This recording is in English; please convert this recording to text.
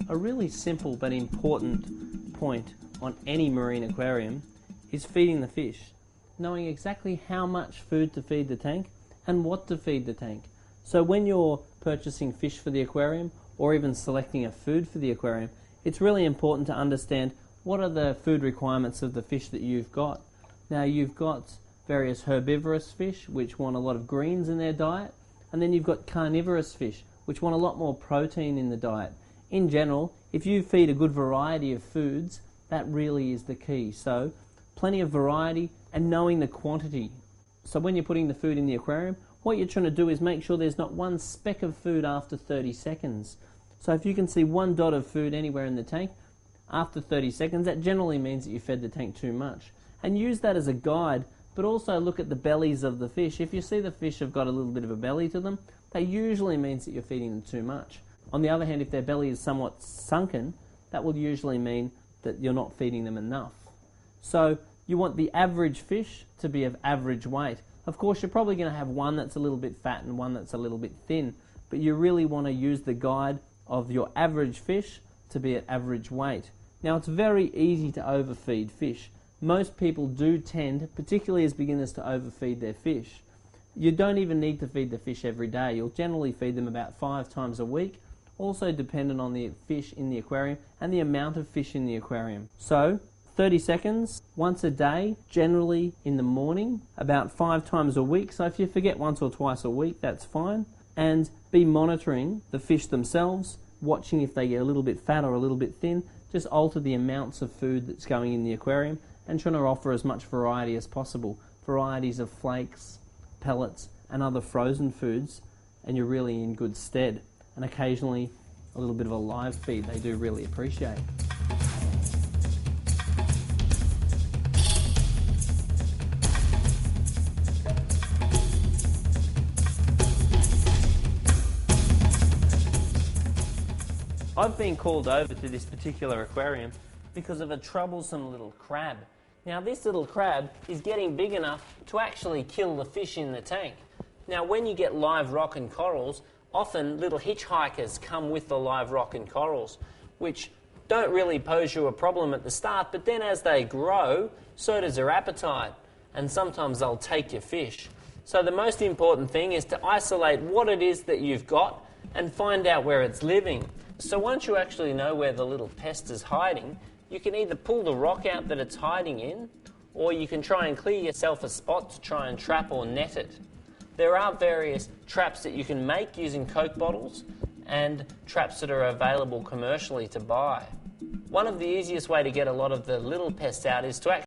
A really simple but important point on any marine aquarium is feeding the fish. Knowing exactly how much food to feed the tank and what to feed the tank. So when you're purchasing fish for the aquarium or even selecting a food for the aquarium, it's really important to understand what are the food requirements of the fish that you've got. Now you've got various herbivorous fish which want a lot of greens in their diet, and then you've got carnivorous fish which want a lot more protein in the diet. In general, if you feed a good variety of foods, that really is the key. So plenty of variety and knowing the quantity. So when you're putting the food in the aquarium, what you're trying to do is make sure there's not one speck of food after 30 seconds. So if you can see one dot of food anywhere in the tank, after 30 seconds, that generally means that you fed the tank too much. And use that as a guide, but also look at the bellies of the fish. If you see the fish have got a little bit of a belly to them, that usually means that you're feeding them too much. On the other hand, if their belly is somewhat sunken, that will usually mean that you're not feeding them enough. So you want the average fish to be of average weight. Of course, you're probably going to have one that's a little bit fat and one that's a little bit thin, but you really want to use the guide of your average fish to be at average weight. Now, it's very easy to overfeed fish. Most people do tend, particularly as beginners, to overfeed their fish. You don't even need to feed the fish every day. You'll generally feed them about 5 times a week, also dependent on the fish in the aquarium and the amount of fish in the aquarium. So 30 seconds, once a day, generally in the morning, about 5 times a week. So if you forget once or twice a week, that's fine. And be monitoring the fish themselves, watching if they get a little bit fat or a little bit thin. Just alter the amounts of food that's going in the aquarium and trying to offer as much variety as possible. Varieties of flakes, pellets and other frozen foods, and you're really in good stead. And occasionally a little bit of a live feed they do really appreciate. I've been called over to this particular aquarium because of a troublesome little crab. Now this little crab is getting big enough to actually kill the fish in the tank. Now when you get live rock and corals, often little hitchhikers come with the live rock and corals, which don't really pose you a problem at the start, but then as they grow, so does their appetite, and sometimes they'll take your fish. So the most important thing is to isolate what it is that you've got and find out where it's living. So once you actually know where the little pest is hiding, you can either pull the rock out that it's hiding in, or you can try and clear yourself a spot to try and trap or net it. There are various traps that you can make using Coke bottles and traps that are available commercially to buy. One of the easiest way to get a lot of the little pests out is to actually